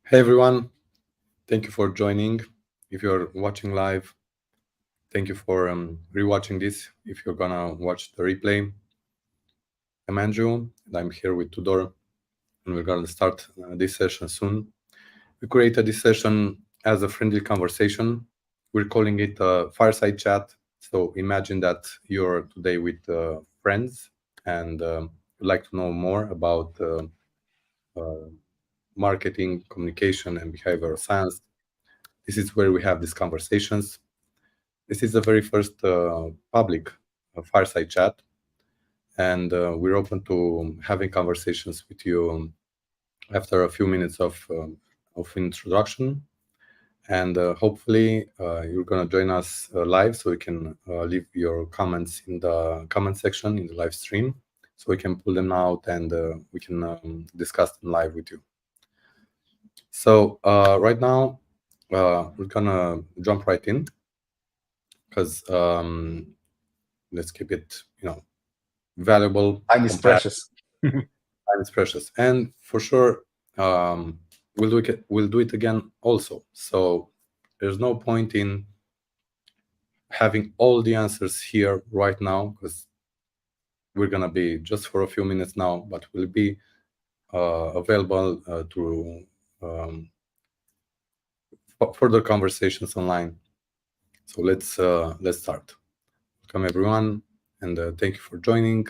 Hey everyone, thank you for joining. If you're watching live, thank you for rewatching this. If you're gonna watch the replay, I'm Andrew and I'm here with Tudor, and we're gonna start this session soon. We created this session as a friendly conversation. We're calling it a fireside chat. So imagine that you're today with friends and would like to know more about uh, marketing, communication, and behavioral science. This is where we have these conversations. This is the very first public fireside chat, and we're open to having conversations with you after a few minutes of introduction. And hopefully, you're going to join us live, so you can leave your comments in the comment section in the live stream, so we can pull them out and we can discuss them live with you. So right now, we're gonna jump right in because let's keep it, valuable. Time is Compact. precious. Time is precious, and for sure, we'll do it again also. So there's no point in having all the answers here right now, because we're gonna be just for a few minutes now, but we'll be available to further conversations online. So let's start. Welcome everyone, and thank you for joining.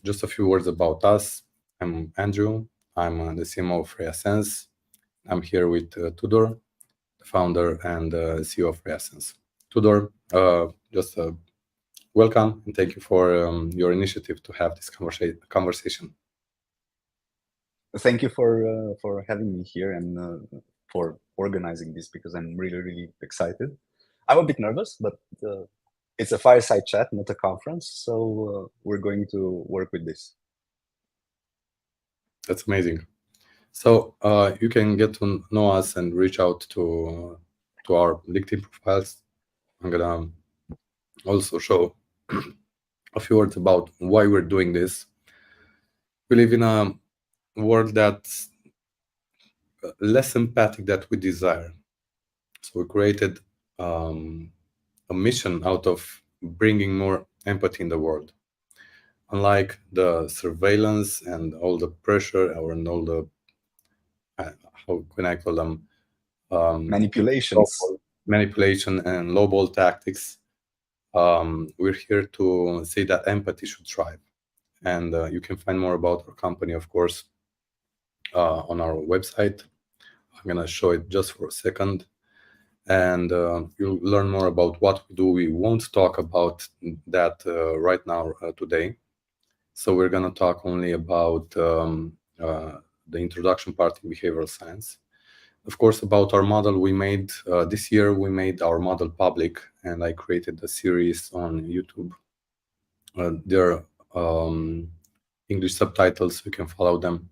Just a few words about us. I'm Andrew. I'm the CMO of Reasense. I'm here with Tudor, the founder and CEO of Reasense. Tudor, just welcome and thank you for your initiative to have this conversation. Thank you for having me here and for organizing this, because I'm really excited. I'm a bit nervous, but it's a fireside chat, not a conference, so we're going to work with this. That's amazing. So you can get to know us and reach out to our LinkedIn profiles. I'm gonna also show a few words about why we're doing this. We live in a world that's less empathic that we desire. So we created a mission out of bringing more empathy in the world. Unlike the surveillance and all the pressure and all the, how can I call them? Manipulations. Manipulation and lowball tactics. We're here to say that empathy should thrive. And you can find more about our company, of course, on our website. I'm going to show it just for a second. And you'll learn more about what we do. We won't talk about that right now today. So we're going to talk only about the introduction part in behavioral science. Of course, about our model, we made this year, we made our model public, and I created a series on YouTube. There are English subtitles, you can follow them.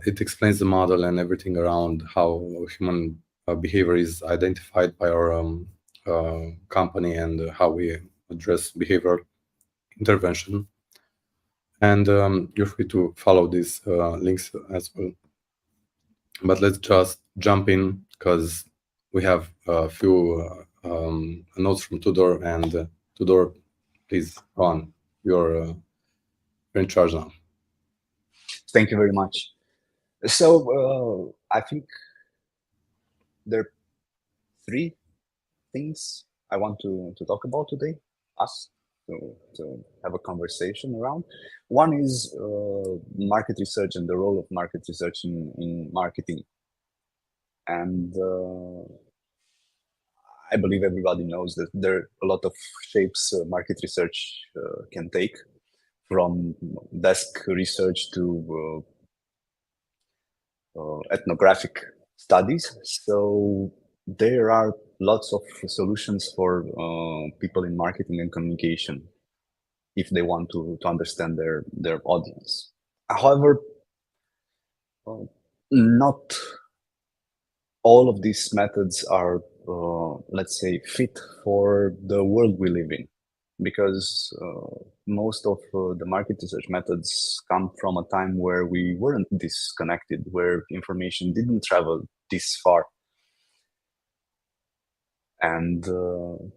It explains the model and everything around how human behavior is identified by our company and how we address behavior intervention. And you're free to follow these links as well. But let's just jump in, because we have a few notes from Tudor. And Tudor, please go on. You're in charge now. Thank you very much. So I think there are three things I want to talk about today, us, to have a conversation around. One is market research and the role of market research in marketing. And I believe everybody knows that there are a lot of shapes market research can take, from desk research to ethnographic studies. So there are lots of solutions for people in marketing and communication if they want to understand their audience. However, not all of these methods are, let's say, fit for the world we live in, because most of the market research methods come from a time where we weren't disconnected, where information didn't travel this far. And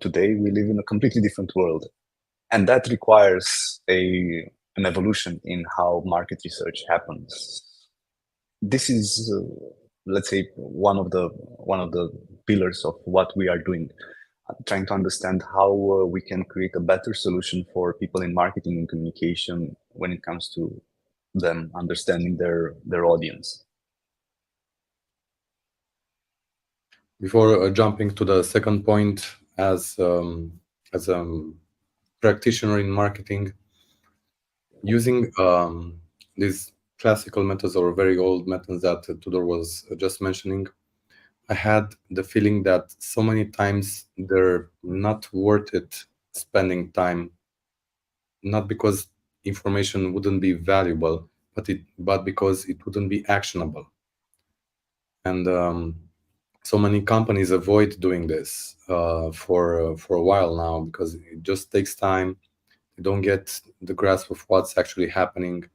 today we live in a completely different world. And that requires an evolution in how market research happens. This is, let's say, one of the pillars of what we are doing, trying to understand how we can create a better solution for people in marketing and communication when it comes to them understanding their audience. Before jumping to the second point, as a practitioner in marketing, using these classical methods or very old methods that Tudor was just mentioning, I had the feeling that so many times they're not worth it spending time, not because information wouldn't be valuable, but because it wouldn't be actionable. And so many companies avoid doing this for a while now because it just takes time. They don't get the grasp of what's actually happening,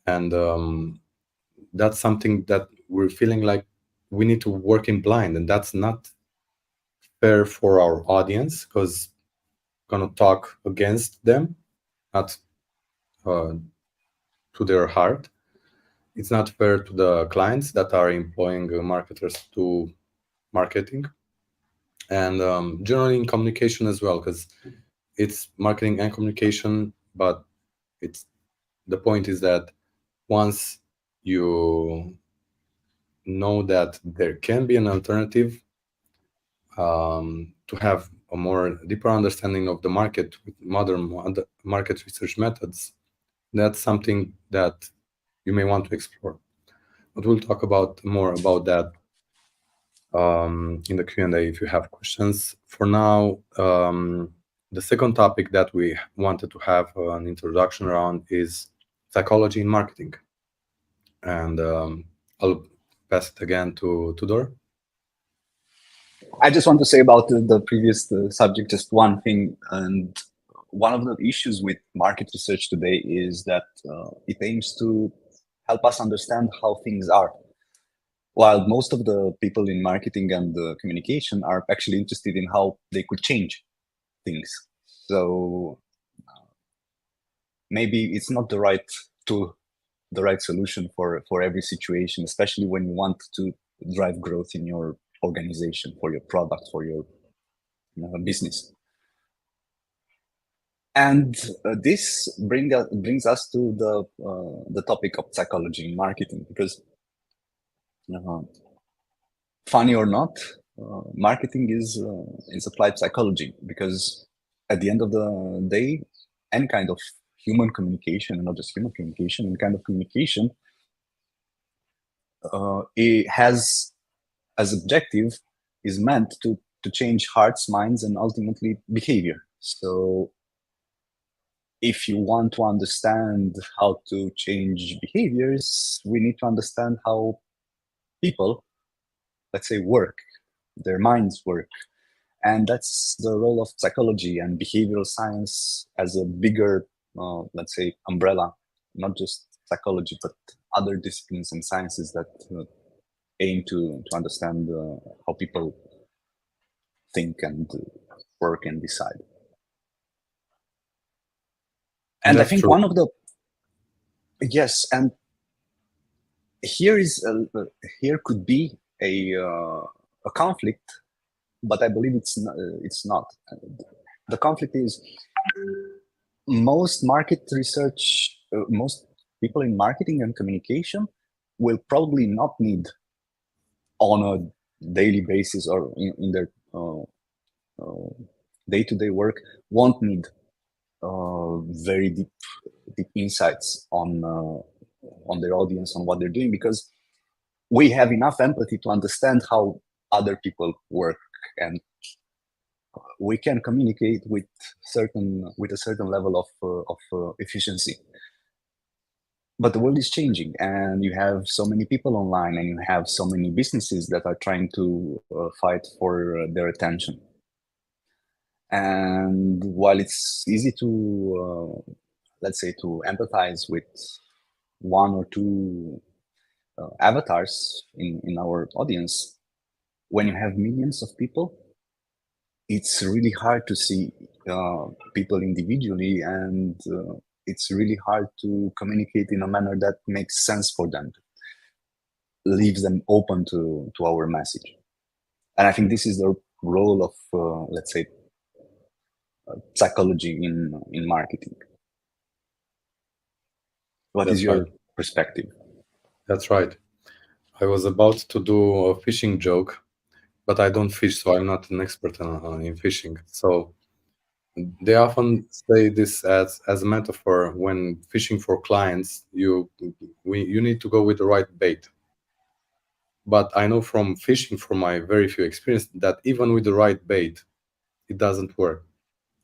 and that's something that we're feeling like we need to work in blind, and that's not fair for our audience because gonna talk against them, not uh, to their heart. It's not fair to the clients that are employing marketers to marketing, and generally in communication as well, because it's marketing and communication. But it's the point is that once you know that there can be an alternative, to have a more deeper understanding of the market with modern market research methods, that's something that you may want to explore. But we'll talk about more about that in the Q&A if you have questions. For now, the second topic that we wanted to have an introduction around is psychology in marketing. And I'll pass it again to Tudor. I just want to say about the previous subject just one thing. And one of the issues with market research today is that it aims to help us understand how things are, while most of the people in marketing and communication are actually interested in how they could change things. So maybe it's not the right tool, the right solution for every situation, especially when you want to drive growth in your organization, for your product, for your business. And this brings us to the topic of psychology in marketing, because funny or not, marketing is applied psychology, because at the end of the day, any kind of human communication, and not just human communication, any kind of communication, it has as objective is meant to change hearts, minds, and ultimately behavior. So if you want to understand how to change behaviors, we need to understand how people, let's say, work, their minds work. And that's the role of psychology and behavioral science as a bigger, let's say, umbrella, not just psychology, but other disciplines and sciences that aim to understand how people think and work and decide. And That's I think true. one of the, yes, and here here could be a conflict, but I believe it's not. The conflict is most market research, most people in marketing and communication will probably not need on a daily basis or in their day-to-day work, won't need very deep insights on their audience, on what they're doing, because we have enough empathy to understand how other people work, and we can communicate with a certain level of efficiency. But the world is changing, and you have so many people online, and you have so many businesses that are trying to fight for their attention. And while it's easy to, let's say, to empathize with one or two avatars in our audience, when you have millions of people, it's really hard to see people individually, and it's really hard to communicate in a manner that makes sense for them, leaves them open to our message. And I think this is the role of, let's say, psychology in marketing. What is That's right. your perspective? That's right. I was about to do a fishing joke, but I don't fish, so I'm not an expert in fishing. So they often say this as a metaphor when fishing for clients. You need to go with the right bait. But I know from fishing, from my very few experience, that even with the right bait, it doesn't work.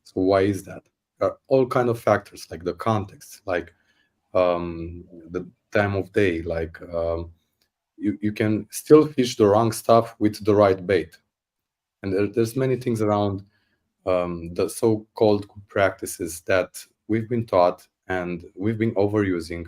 So why is that? There are all kind of factors like the context, like the time of day, like you can still fish the wrong stuff with the right bait. And there's many things around the so-called good practices that we've been taught and we've been overusing.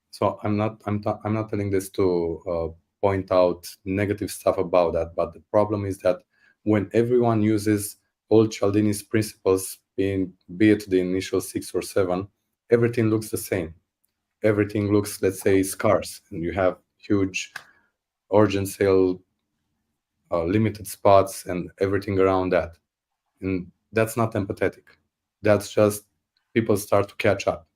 So I'm not telling this to point out negative stuff about that, but the problem is that when everyone uses old Cialdini's principles, be it the initial six or seven, everything looks the same. Everything looks, let's say, scarce, and you have huge urgent sale, limited spots, and everything around that. And that's not empathetic. That's just people start to catch up.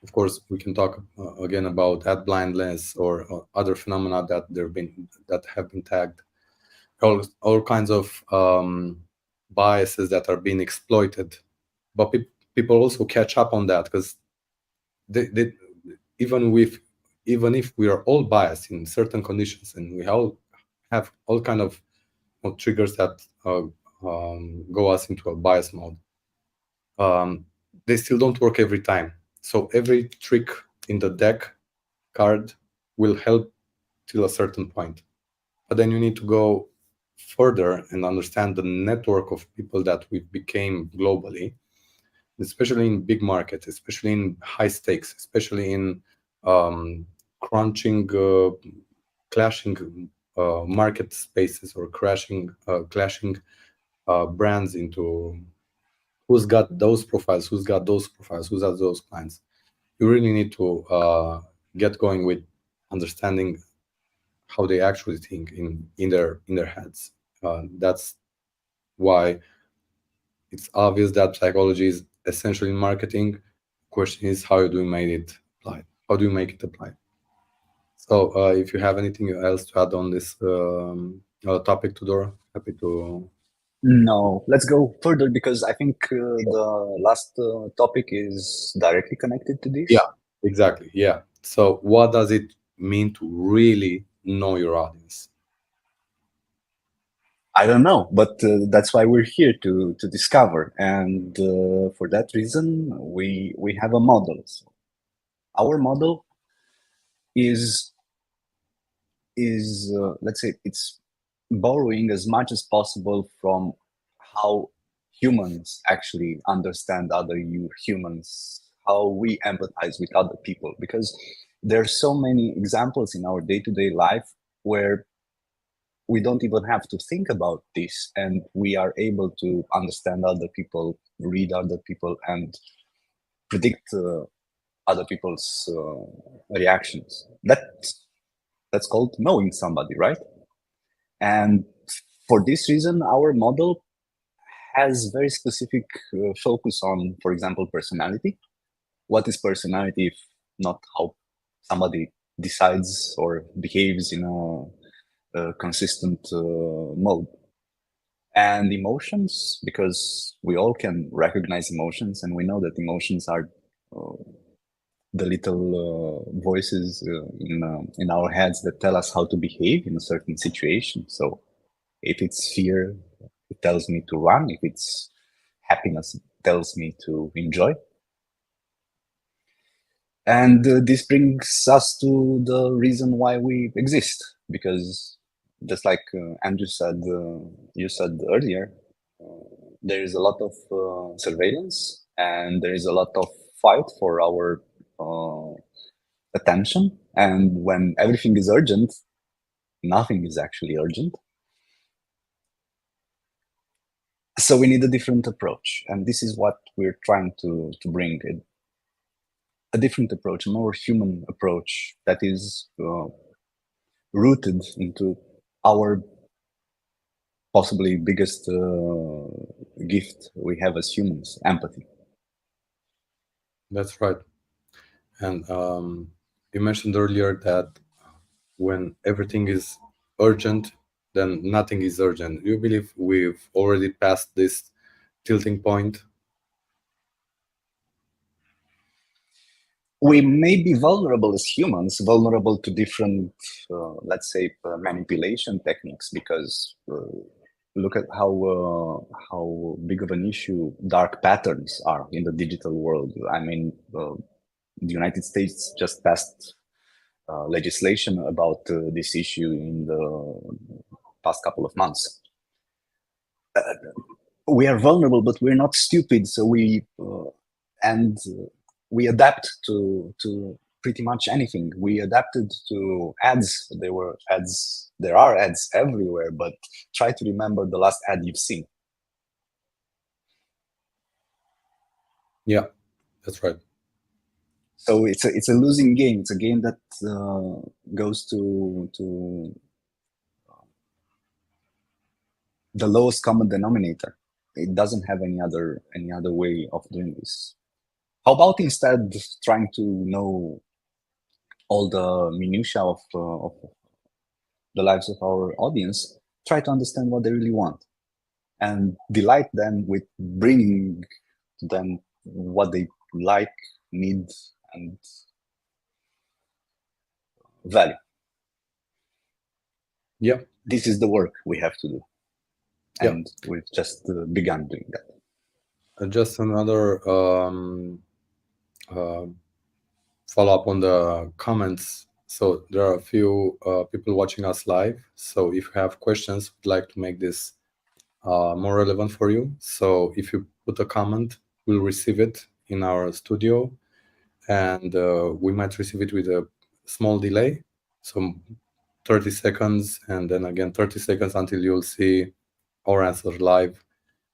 Of course, we can talk again about ad blindness or other phenomena that have been tagged. All kinds of biases that are being exploited, but people also catch up on that because they even with even if we are all biased in certain conditions and we all have all kind of triggers that go us into a bias mode, um, they still don't work every time. So every trick in the deck card will help till a certain point. But then you need to go further and understand the network of people that we became globally, especially in big markets, especially in high stakes, especially in crunching, clashing market spaces or clashing brands into who's got those profiles, who's got those profiles, who's got those clients. You really need to get going with understanding how they actually think in their heads. That's why it's obvious that psychology is essential in marketing. Question is how do you make it apply? How do you make it apply? So if you have anything else to add on this topic, Tudor, happy to. No, let's go further because I think the last topic is directly connected to Yeah, this. exactly. Yeah. So what does it mean to really know your audience? I don't know, but that's why we're here to discover, and for that reason, we have a model. So our model is let's say it's borrowing as much as possible from how humans actually understand other humans, how we empathize with other people, because there are so many examples in our day-to-day life where we don't even have to think about this, and we are able to understand other people, read other people, and predict other people's reactions. That's called knowing somebody, right? And for this reason, our model has very specific focus on, for example, personality. What is personality if not how somebody decides or behaves in a consistent mode? And emotions, because we all can recognize emotions, and we know that emotions are uh, the little voices in our heads that tell us how to behave in a certain situation. So if it's fear, it tells me to run. If it's happiness, it tells me to enjoy. And this brings us to the reason why we exist, because just like Andrew said, you said earlier, there is a lot of surveillance, and there is a lot of fight for our attention. And when everything is urgent, nothing is actually urgent. So we need a different approach, and this is what we're trying to bring, a different approach, a more human approach that is rooted into our possibly biggest gift we have as humans, empathy. That's right. And you mentioned earlier that when everything is urgent, then nothing is urgent. You believe we've already passed this tilting point? We may be vulnerable as humans, vulnerable to different, let's say, manipulation techniques, because look at how big of an issue dark patterns are in the digital world. I mean, the United States just passed legislation about this issue in the past couple of months. We are vulnerable, but we're not stupid. So and we adapt to pretty much anything. We adapted to ads. There were ads. There are ads everywhere. But try to remember the last ad you've seen. Yeah, that's right. So it's a losing game. It's a game that goes to the lowest common denominator. It doesn't have any other way of doing this. How about instead trying to know all the minutia of the lives of our audience, try to understand what they really want and delight them with bringing to them what they like, need, and value. Yeah. This is the work we have to do. Yeah. And we've just begun doing that. Just another follow up on the comments. So there are a few people watching us live. So if you have questions, we'd like to make this more relevant for you. So if you put a comment, we'll receive it in our studio, and we might receive it with a small delay. So 30 seconds, and then again 30 seconds until you'll see our answer live.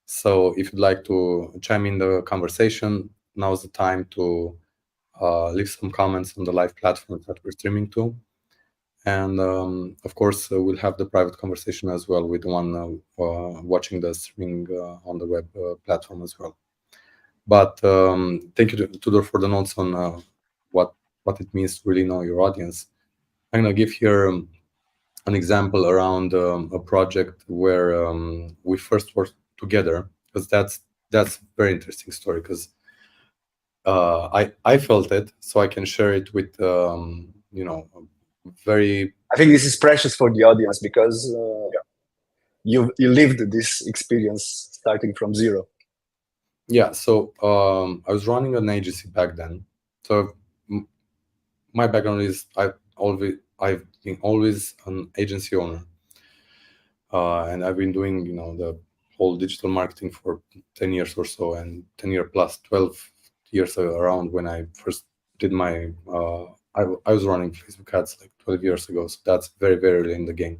So if you'd like to chime in the conversation, now's the time to leave some comments on the live platforms that we're streaming to. And of course, we'll have the private conversation as well with the one watching the streaming on the web platform as well. But thank you, Tudor, for the notes on what it means to really know your audience. I'm going to give here an example around a project where we first worked together, because that's a very interesting story, because I felt it, so I can share it with very. I think this is precious for the audience because you lived this experience starting from zero. Yeah, so I was running an agency back then. So my background is I've been always an agency owner, and I've been doing the whole digital marketing for 10 years or so, and 10 year plus 12 years around when I first did my I was running Facebook ads like 12 years ago, so that's very, very early in the game.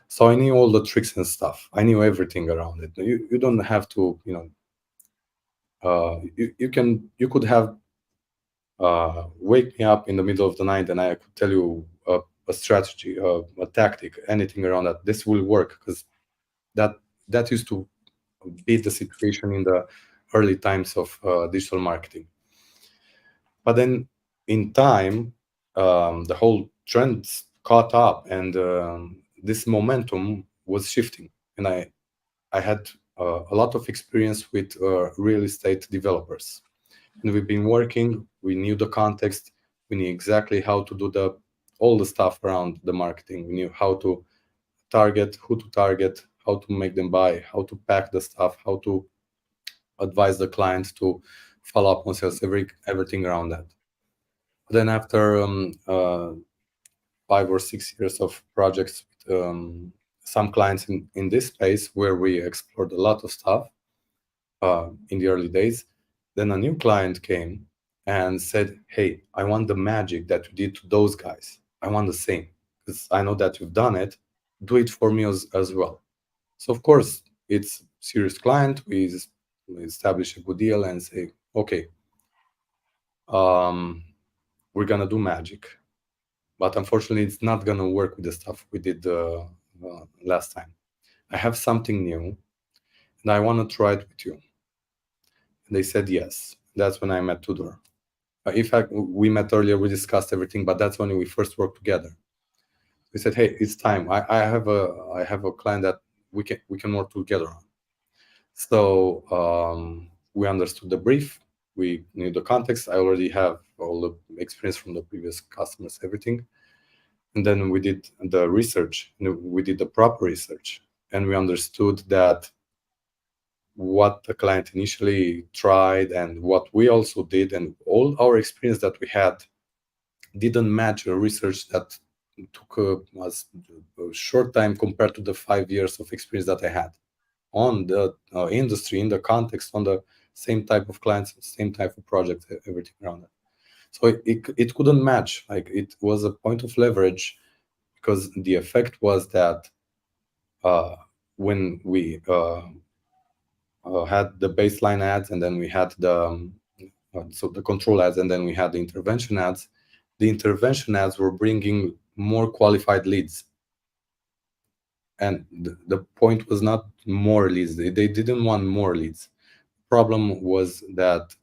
So I knew all the tricks and stuff. I knew everything around it. You don't have to, you could have wake me up in the middle of the night and I could tell you a strategy, a tactic, anything around that. This will work, because that used to be the situation in the early times of digital marketing. But then in time, the whole trends caught up, and this momentum was shifting. And I had a lot of experience with real estate developers, and we've been working. We knew the context. We knew exactly how to do all the stuff around the marketing. We knew how to target, who to target, how to make them buy, how to pack the stuff, how to advise the clients to follow up on sales, everything around that. Then after 5 or 6 years of projects with some clients in this space where we explored a lot of stuff, in the early days. Then a new client came and said, "Hey, I want the magic that you did to those guys. I want the same because I know that you've done it. Do it for me as well." So of course, it's serious client. We establish a good deal and say, "Okay, um, we're gonna do magic, but unfortunately, it's not gonna work with the stuff we did last time. I have something new, and I want to try it with you." And they said yes. That's when I met Tudor. In fact, we met earlier. We discussed everything, but that's when we first worked together. We said, "Hey, it's time. I have a client that we can work together on." So we understood the brief. We knew the context. I already have all the experience from the previous customers, everything. And then we did the research. We did the proper research, and we understood that what the client initially tried and what we also did, and all our experience that we had didn't match a research that took us a short time compared to the 5 years of experience that I had on the industry, in the context, on the same type of clients, same type of project, everything around it. So it couldn't match. Like, it was a point of leverage, because the effect was that uh, when we had the baseline ads, and then we had the control ads, and then we had the intervention ads. The intervention ads were bringing more qualified leads, and the point was not more leads. They didn't want more leads. Problem was that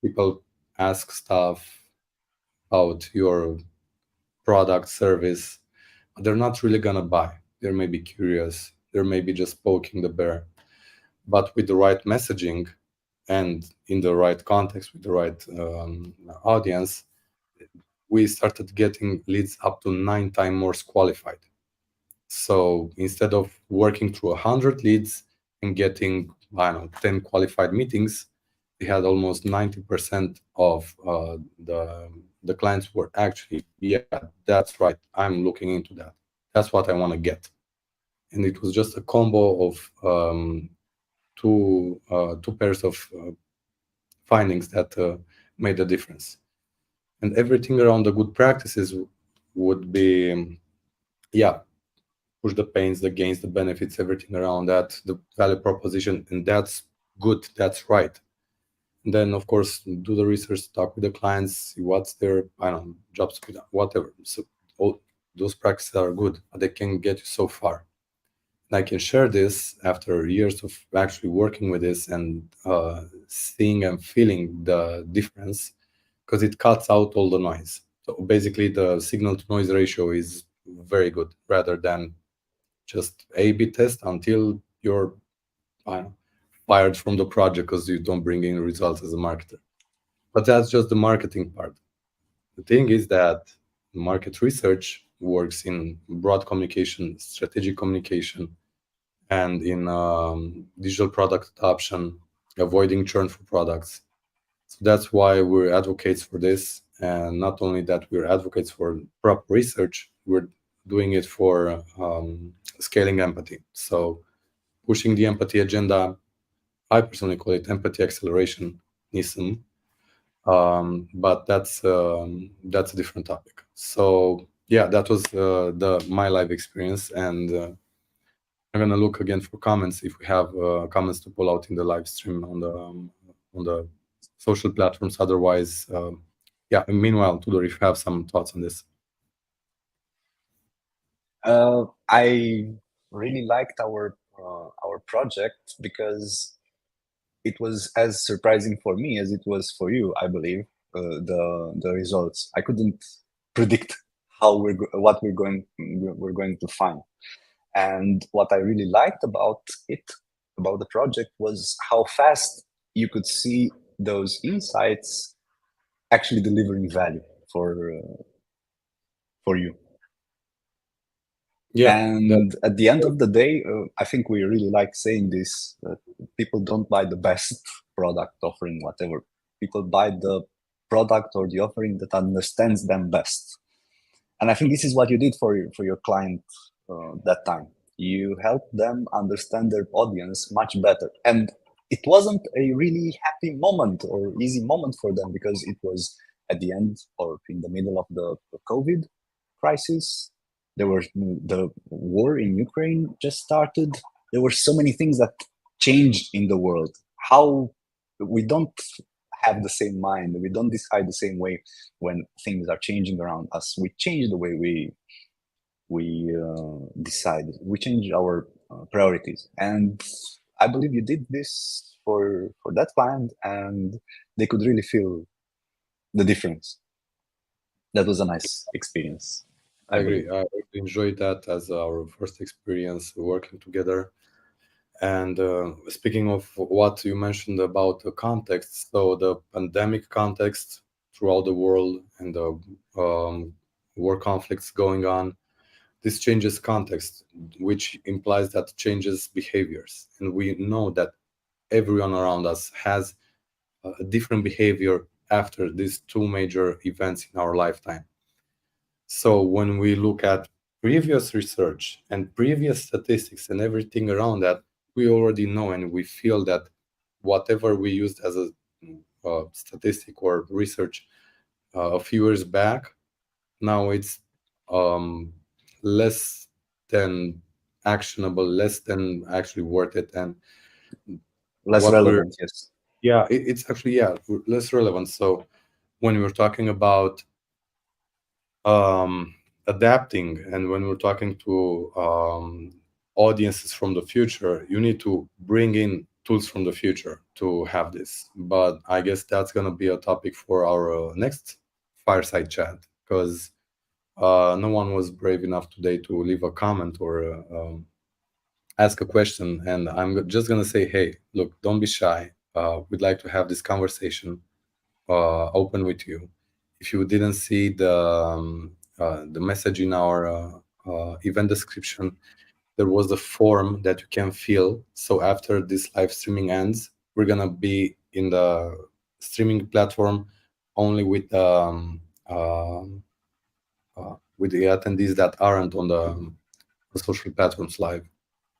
people ask stuff about your product, service. They're not really gonna buy. They may be curious. They may be just poking the bear. But with the right messaging and in the right context, with the right audience, we started getting leads up to 9 times more qualified. So instead of working through 100 leads and getting, I don't know, 10 qualified meetings, we had almost 90% of the clients were actually, yeah, that's right, I'm looking into that. That's what I want to get. And it was just a combo of two pairs of findings that made a difference. And everything around the good practices would be, yeah, push the pains, the gains, the benefits, everything around that, the value proposition, and that's good. That's right. And then, of course, do the research, talk with the clients, see what's their, I don't know, job speed, whatever. So all those practices are good, but they can get you so far. And I can share this after years of actually working with this and seeing and feeling the difference, because it cuts out all the noise. So basically, the signal to noise ratio is very good, rather than just A/B test until you're, I don't know, fired from the project because you don't bring in results as a marketer. But that's just the marketing part. The thing is that market research works in broad communication, strategic communication, and in digital product adoption, avoiding churn for products. So that's why we're advocates for this. And not only that, we're advocates for proper research, we're doing it for scaling empathy. So pushing the empathy agenda, I personally call it empathy acceleration, NISM. But that's a different topic. So yeah, that was the my live experience, and I'm gonna look again for comments if we have comments to pull out in the live stream on the social platforms. Otherwise, yeah. Meanwhile, Tudor, if you have some thoughts on this. I really liked our project because it was as surprising for me as it was for you. I believe the results. I couldn't predict how what we're going to find. And what I really liked about it, about the project, was how fast you could see those insights actually delivering value for you. Yeah, that, And at the end of the day, I think we really like saying this: people don't buy the best product offering whatever. People buy the product or the offering that understands them best. And I think this is what you did for your client that time. You helped them understand their audience much better. And it wasn't a really happy moment or easy moment for them, because it was at the end or in the middle of the COVID crisis. There were the war in Ukraine just started. There were so many things that changed in the world. How we don't have the same mind, we don't decide the same way when things are changing around us. We change the way we decide. We change our priorities, and I believe you did this for that client, and they could really feel the difference. That was a nice experience, I I believe. agree. I really enjoyed that as our first experience working together. And speaking of what you mentioned about the context, so the pandemic context throughout the world and the war conflicts going on, this changes context, which implies that changes behaviors. And we know that everyone around us has a different behavior after these two major events in our lifetime. So when we look at previous research and previous statistics and everything around that, we already know and we feel that whatever we used as a statistic or research a few years back, now it's um, less than actionable, less than actually worth it. And Less what we're, relevant, yes. yeah, it's actually, yeah, less relevant. So when we're talking about um, adapting, and when we're talking to audiences from the future, you need to bring in tools from the future to have this. But I guess that's going to be a topic for our next fireside chat, because no one was brave enough today to leave a comment or ask a question. And I'm just going to say, hey, look, don't be shy. We'd like to have this conversation open with you. If you didn't see the message in our event description, there was a form that you can fill. So after this live streaming ends, we're gonna be in the streaming platform only with the attendees that aren't on the social platforms live.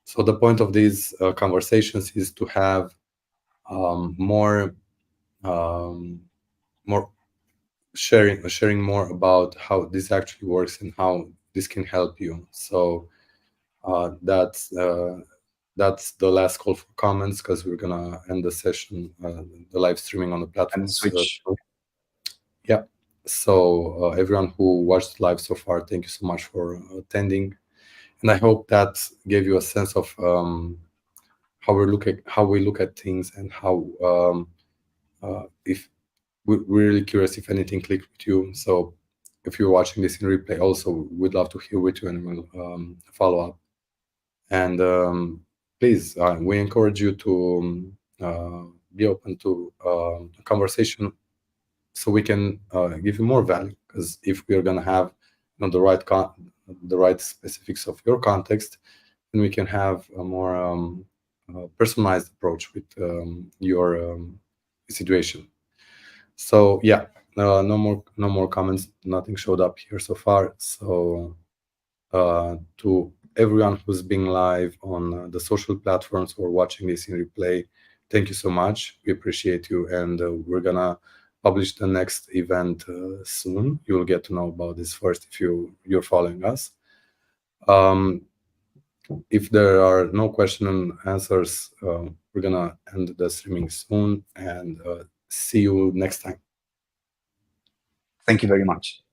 So the point of these conversations is to have more um, more sharing more about how this actually works and how this can help you. So uh, that's uh, that's the last call for comments, because we're gonna end the session, the live streaming on the And platforms. switch. Yeah. So everyone who watched live so far, thank you so much for attending, and I hope that gave you a sense of how we look at things, and how if we're really curious if anything clicked with you. So if you're watching this in replay, also we'd love to hear with you, and we'll follow up. And please, we encourage you to be open to a conversation, so we can give you more value. Because if we are going to have the right specifics of your context, then we can have a more personalized approach with your situation. So yeah, no more comments. Nothing showed up here so far. So to everyone who's been live on the social platforms or watching this in replay, thank you so much. We appreciate you, and we're gonna publish the next event soon. You'll get to know about this first if you're following us. Um, if there are no question and answers, we're gonna end the streaming soon, and see you next time. Thank you very much.